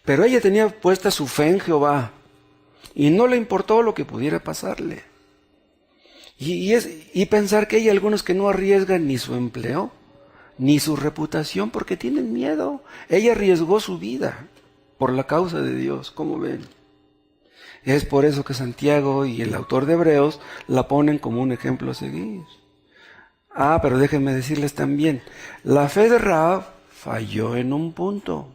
S1: Pero ella tenía puesta su fe en Jehová y no le importó lo que pudiera pasarle. Y pensar que hay algunos que no arriesgan ni su empleo, ni su reputación porque tienen miedo. Ella arriesgó su vida por la causa de Dios, ¿cómo ven? Es por eso que Santiago y el autor de Hebreos la ponen como un ejemplo a seguir. Pero déjenme decirles también, la fe de Rahab falló en un punto.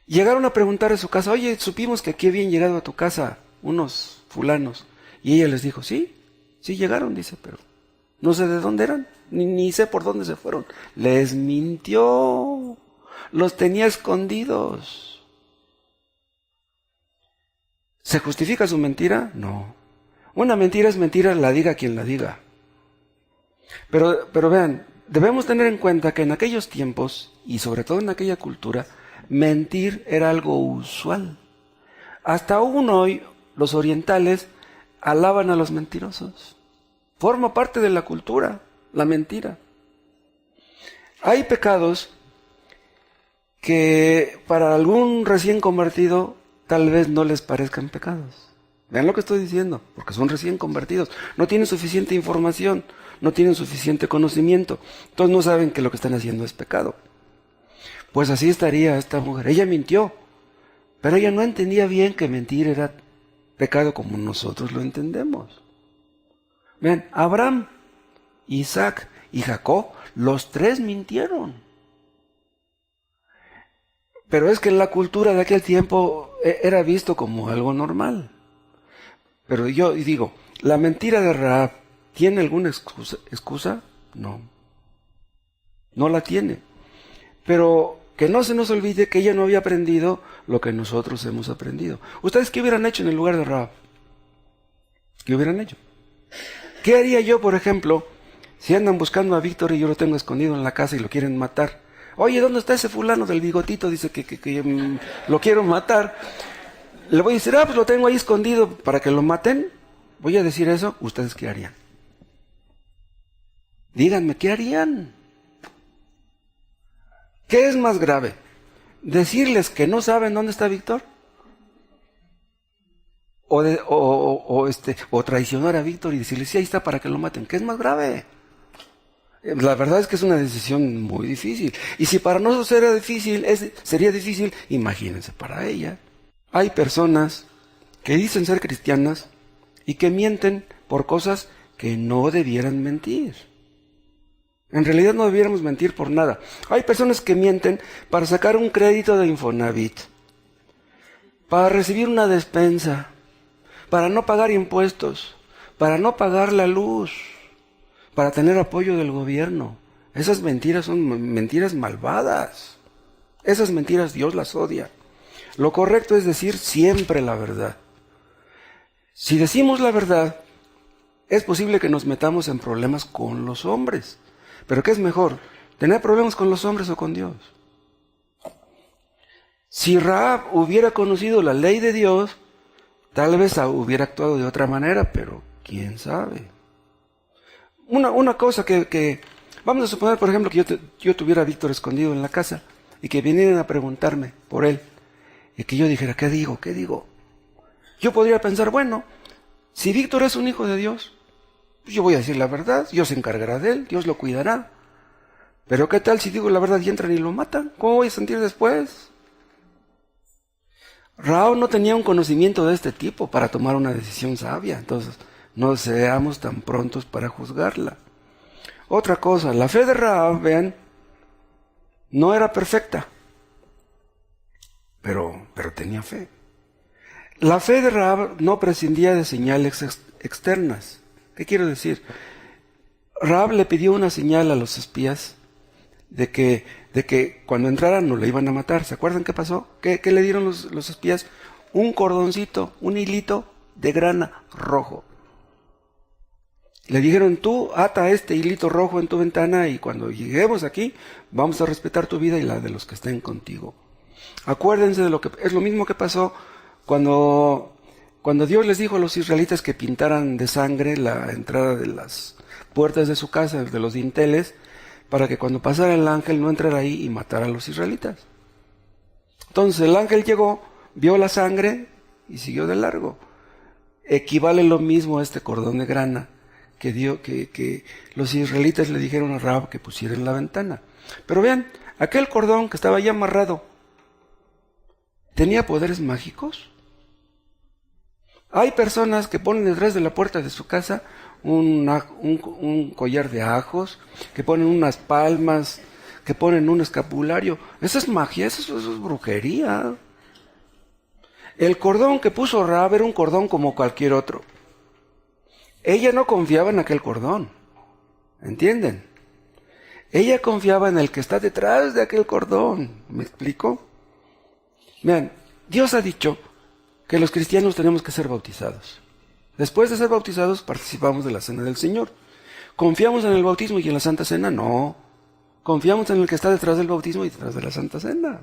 S1: Llegaron a preguntar a su casa, oye, supimos que aquí habían llegado a tu casa unos fulanos. Y ella les dijo, sí llegaron, dice, pero no sé de dónde eran, ni sé por dónde se fueron. Les mintió, los tenía escondidos. ¿Se justifica su mentira? No. Una mentira es mentira, la diga quien la diga. Pero vean, debemos tener en cuenta que en aquellos tiempos, y sobre todo en aquella cultura, mentir era algo usual. Hasta aún hoy, los orientales alaban a los mentirosos. Forma parte de la cultura, la mentira. Hay pecados que para algún recién convertido tal vez no les parezcan pecados. Vean lo que estoy diciendo, porque son recién convertidos. No tienen suficiente información, no tienen suficiente conocimiento. Entonces no saben que lo que están haciendo es pecado. Pues así estaría esta mujer. Ella mintió, pero ella no entendía bien que mentir era pecado como nosotros lo entendemos. Vean, Abraham, Isaac y Jacob, los tres mintieron. Pero es que en la cultura de aquel tiempo era visto como algo normal. Pero yo digo, ¿la mentira de Rahab tiene alguna excusa? No. No la tiene. Pero que no se nos olvide que ella no había aprendido lo que nosotros hemos aprendido. ¿Ustedes qué hubieran hecho en el lugar de Rahab? ¿Qué hubieran hecho? ¿Qué haría yo, por ejemplo, si andan buscando a Víctor y yo lo tengo escondido en la casa y lo quieren matar? Oye, ¿dónde está ese fulano del bigotito? Dice que lo quiero matar. Le voy a decir, pues lo tengo ahí escondido para que lo maten. Voy a decir eso, ¿ustedes qué harían? Díganme, ¿qué harían? ¿Qué es más grave? ¿Decirles que no saben dónde está Víctor? ¿O traicionar a Víctor y decirle, sí, ahí está para que lo maten? ¿Qué es más grave? La verdad es que es una decisión muy difícil. Y si para nosotros sería difícil, imagínense para ella. Hay personas que dicen ser cristianas y que mienten por cosas que no debieran mentir. En realidad no debiéramos mentir por nada. Hay personas que mienten para sacar un crédito de Infonavit, para recibir una despensa, para no pagar impuestos, para no pagar la luz, para tener apoyo del gobierno. Esas mentiras son mentiras malvadas. Esas mentiras Dios las odia. Lo correcto es decir siempre la verdad. Si decimos la verdad, es posible que nos metamos en problemas con los hombres. Pero ¿qué es mejor? ¿Tener problemas con los hombres o con Dios? Si Rahab hubiera conocido la ley de Dios, tal vez hubiera actuado de otra manera, pero quién sabe. Una cosa que vamos a suponer, por ejemplo, que yo tuviera a Víctor escondido en la casa y que vinieran a preguntarme por él y que yo dijera, ¿qué digo? Yo podría pensar, bueno, si Víctor es un hijo de Dios, pues yo voy a decir la verdad, Dios se encargará de él, Dios lo cuidará. Pero ¿qué tal si digo la verdad y entran y lo matan? ¿Cómo voy a sentir después? Rahab no tenía un conocimiento de este tipo para tomar una decisión sabia, entonces no seamos tan prontos para juzgarla. Otra cosa, la fe de Rahab, vean, no era perfecta, pero tenía fe. La fe de Rahab no prescindía de señales externas. ¿Qué quiero decir? Rahab le pidió una señal a los espías de que cuando entraran no le iban a matar. ¿Se acuerdan qué pasó? ¿Qué le dieron los espías? Un cordoncito, un hilito de grana rojo. Le dijeron, tú ata este hilito rojo en tu ventana y cuando lleguemos aquí vamos a respetar tu vida y la de los que estén contigo. Acuérdense de lo que es lo mismo que pasó cuando Dios les dijo a los israelitas que pintaran de sangre la entrada de las puertas de su casa, de los dinteles, para que cuando pasara el ángel no entrara ahí y matara a los israelitas. Entonces el ángel llegó, vio la sangre y siguió de largo. Equivale lo mismo a este cordón de grana que los israelitas le dijeron a Rahab que pusiera en la ventana. Pero vean, aquel cordón que estaba ya amarrado, ¿tenía poderes mágicos? Hay personas que ponen detrás de la puerta de su casa un collar de ajos, que ponen unas palmas, que ponen un escapulario. Eso es magia, eso es brujería. El cordón que puso Rahab era un cordón como cualquier otro. Ella no confiaba en aquel cordón, ¿entienden? Ella confiaba en el que está detrás de aquel cordón. ¿Me explico? Vean, Dios ha dicho que los cristianos tenemos que ser bautizados. Después de ser bautizados, participamos de la cena del Señor. ¿Confiamos en el bautismo y en la Santa Cena? No. Confiamos en el que está detrás del bautismo y detrás de la Santa Cena.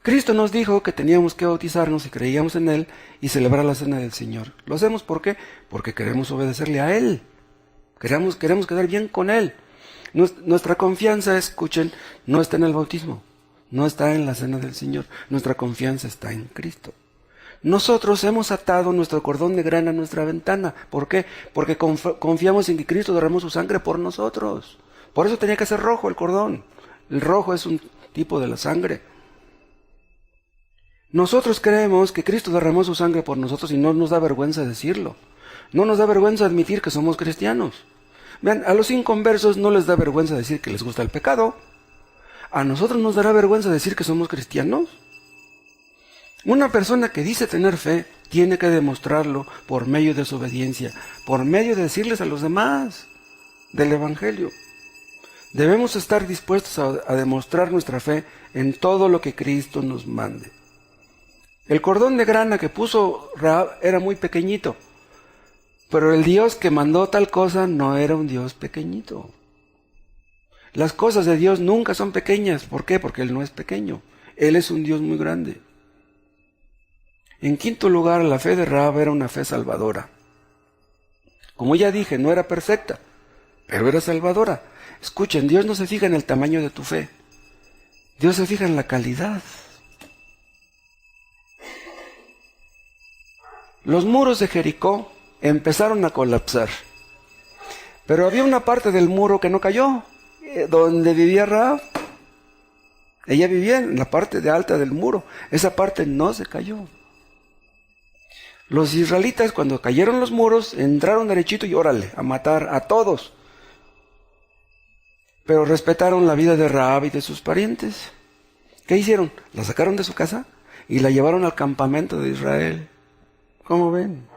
S1: Cristo nos dijo que teníamos que bautizarnos si creíamos en Él y celebrar la cena del Señor. ¿Lo hacemos por qué? Porque queremos obedecerle a Él. Queremos quedar bien con Él. Nuestra confianza, escuchen, no está en el bautismo, no está en la cena del Señor. Nuestra confianza está en Cristo. Nosotros hemos atado nuestro cordón de grana a nuestra ventana. ¿Por qué? Porque confiamos en que Cristo derramó su sangre por nosotros. Por eso tenía que ser rojo el cordón. El rojo es un tipo de la sangre. Nosotros creemos que Cristo derramó su sangre por nosotros y no nos da vergüenza decirlo. No nos da vergüenza admitir que somos cristianos. Vean, a los inconversos no les da vergüenza decir que les gusta el pecado. ¿A nosotros nos dará vergüenza decir que somos cristianos? Una persona que dice tener fe tiene que demostrarlo por medio de su obediencia, por medio de decirles a los demás del Evangelio. Debemos estar dispuestos a demostrar nuestra fe en todo lo que Cristo nos mande. El cordón de grana que puso Rahab era muy pequeñito, pero el Dios que mandó tal cosa no era un Dios pequeñito. Las cosas de Dios nunca son pequeñas. ¿Por qué? Porque Él no es pequeño. Él es un Dios muy grande. En quinto lugar, la fe de Rahab era una fe salvadora. Como ya dije, no era perfecta, pero era salvadora. Escuchen, Dios no se fija en el tamaño de tu fe. Dios se fija en la calidad. Los muros de Jericó empezaron a colapsar, pero había una parte del muro que no cayó, donde vivía Rahab. Ella vivía en la parte de alta del muro. Esa parte no se cayó. Los israelitas, cuando cayeron los muros, entraron derechito y órale, a matar a todos. Pero respetaron la vida de Rahab y de sus parientes. ¿Qué hicieron? La sacaron de su casa y la llevaron al campamento de Israel. ¿Cómo ven?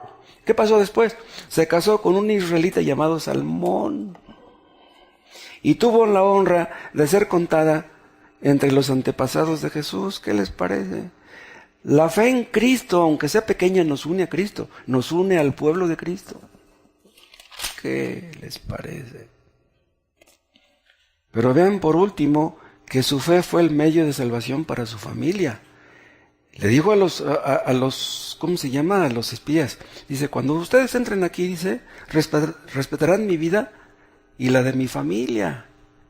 S1: ¿Qué pasó después? Se casó con un israelita llamado Salmón y tuvo la honra de ser contada entre los antepasados de Jesús. ¿Qué les parece? La fe en Cristo, aunque sea pequeña, nos une a Cristo, nos une al pueblo de Cristo. ¿Qué les parece? Pero vean por último que su fe fue el medio de salvación para su familia. Le dijo a los ¿cómo se llama? A los espías. Dice, cuando ustedes entren aquí, dice, respetarán mi vida y la de mi familia.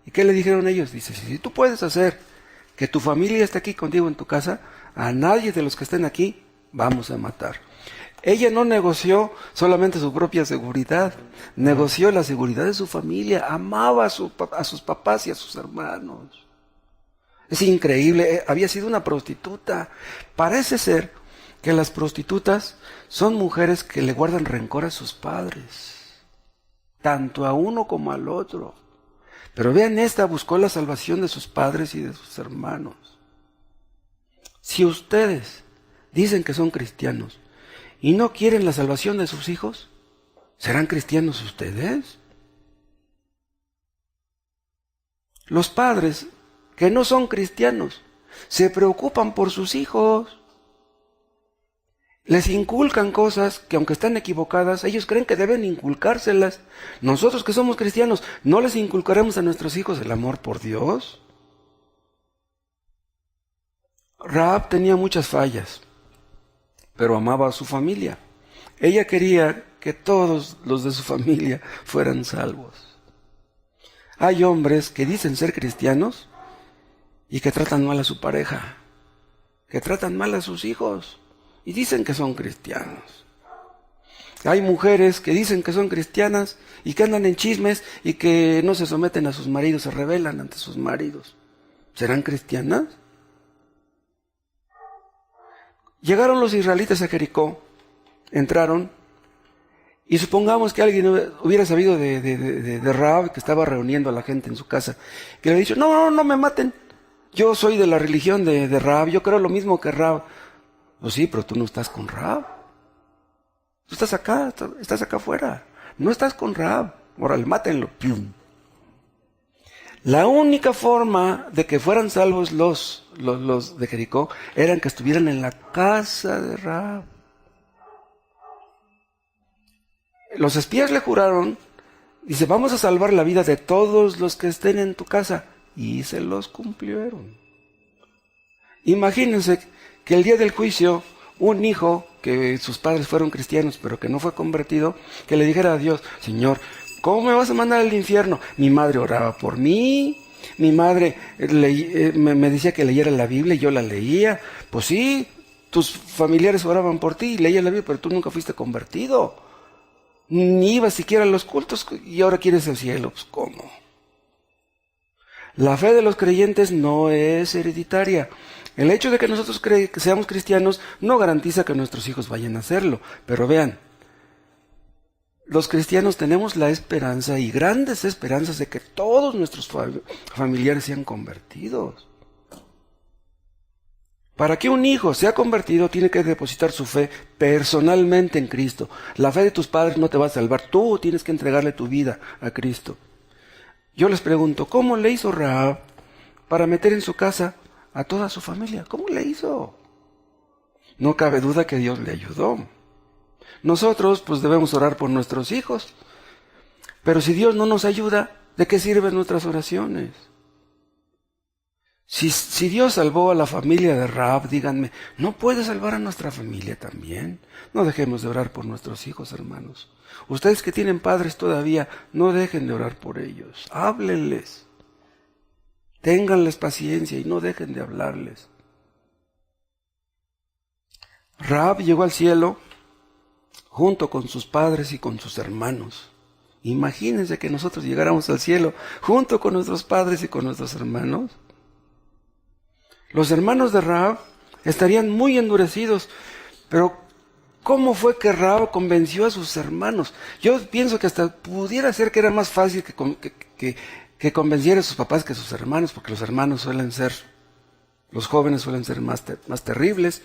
S1: ¿Y qué le dijeron ellos? Dice, si tú puedes hacer que tu familia esté aquí contigo en tu casa, a nadie de los que estén aquí vamos a matar. Ella no negoció solamente su propia seguridad, negoció la seguridad de su familia, amaba a sus papás y a sus hermanos. Es increíble, había sido una prostituta. Parece ser que las prostitutas son mujeres que le guardan rencor a sus padres, tanto a uno como al otro. Pero vean, esta buscó la salvación de sus padres y de sus hermanos. Si ustedes dicen que son cristianos y no quieren la salvación de sus hijos, ¿serán cristianos ustedes? Los padres que no son cristianos se preocupan por sus hijos. Les inculcan cosas que, aunque están equivocadas, ellos creen que deben inculcárselas. Nosotros que somos cristianos, ¿no les inculcaremos a nuestros hijos el amor por Dios? Rahab tenía muchas fallas, pero amaba a su familia. Ella quería que todos los de su familia fueran salvos. Hay hombres que dicen ser cristianos y que tratan mal a su pareja, que tratan mal a sus hijos y dicen que son cristianos. Hay mujeres que dicen que son cristianas y que andan en chismes y que no se someten a sus maridos, se rebelan ante sus maridos. ¿Serán cristianas? Llegaron los israelitas a Jericó, entraron, y supongamos que alguien hubiera sabido de Rahab, que estaba reuniendo a la gente en su casa, que le ha dicho, no me maten, yo soy de la religión de Rahab, yo creo lo mismo que Rahab. Pues sí, pero tú no estás con Rahab. Tú estás acá afuera, no estás con Rahab. Órale, mátenlo. ¡Pium! La única forma de que fueran salvos los de Jericó eran que estuvieran en la casa de Rahab. Los espías le juraron, dice, vamos a salvar la vida de todos los que estén en tu casa. Y se los cumplieron. Imagínense que el día del juicio, un hijo que sus padres fueron cristianos, pero que no fue convertido, que le dijera a Dios, Señor, ¿cómo me vas a mandar al infierno? Mi madre oraba por mí, mi madre me decía que leyera la Biblia y yo la leía. Pues sí, tus familiares oraban por ti y leías la Biblia, pero tú nunca fuiste convertido. Ni ibas siquiera a los cultos y ahora quieres el cielo. Pues ¿cómo? La fe de los creyentes no es hereditaria. El hecho de que nosotros que seamos cristianos no garantiza que nuestros hijos vayan a hacerlo. Pero vean, los cristianos tenemos la esperanza y grandes esperanzas de que todos nuestros familiares sean convertidos. Para que un hijo sea convertido, tiene que depositar su fe personalmente en Cristo. La fe de tus padres no te va a salvar. Tú tienes que entregarle tu vida a Cristo. Yo les pregunto, ¿cómo le hizo Rahab para meter en su casa a toda su familia? ¿Cómo le hizo? No cabe duda que Dios le ayudó. Nosotros, pues, debemos orar por nuestros hijos. Pero si Dios no nos ayuda, ¿de qué sirven nuestras oraciones? Si Dios salvó a la familia de Rahab, díganme, ¿no puede salvar a nuestra familia también? No dejemos de orar por nuestros hijos, hermanos. Ustedes que tienen padres todavía, no dejen de orar por ellos. Háblenles. Ténganles paciencia y no dejen de hablarles. Rahab llegó al cielo junto con sus padres y con sus hermanos. Imagínense que nosotros llegáramos al cielo junto con nuestros padres y con nuestros hermanos. Los hermanos de Rahab estarían muy endurecidos, pero ¿cómo fue que Rahab convenció a sus hermanos? Yo pienso que hasta pudiera ser que era más fácil que convenciera a sus papás que a sus hermanos, porque los hermanos los jóvenes suelen ser más terribles.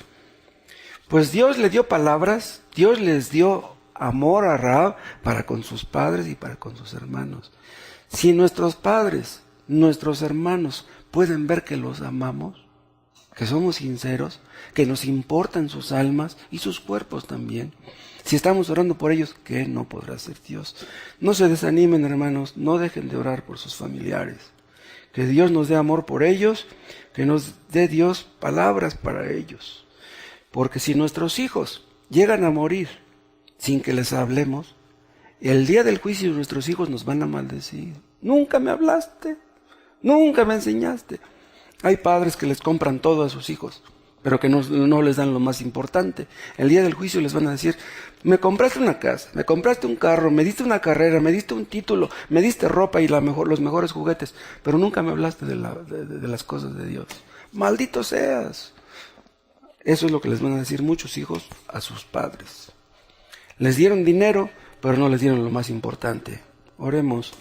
S1: Pues Dios le dio palabras, Dios les dio amor a Rahab para con sus padres y para con sus hermanos. Si nuestros padres, nuestros hermanos pueden ver que los amamos, que somos sinceros, que nos importan sus almas y sus cuerpos también, si estamos orando por ellos, ¿qué no podrá hacer Dios? No se desanimen, hermanos, no dejen de orar por sus familiares. Que Dios nos dé amor por ellos, que nos dé Dios palabras para ellos. Porque si nuestros hijos llegan a morir sin que les hablemos, el día del juicio nuestros hijos nos van a maldecir. Nunca me hablaste, nunca me enseñaste. Hay padres que les compran todo a sus hijos, pero que no les dan lo más importante. El día del juicio les van a decir, me compraste una casa, me compraste un carro, me diste una carrera, me diste un título, me diste ropa y los mejores juguetes, pero nunca me hablaste de las cosas de Dios. Maldito seas. Eso es lo que les van a decir muchos hijos a sus padres. Les dieron dinero, pero no les dieron lo más importante. Oremos.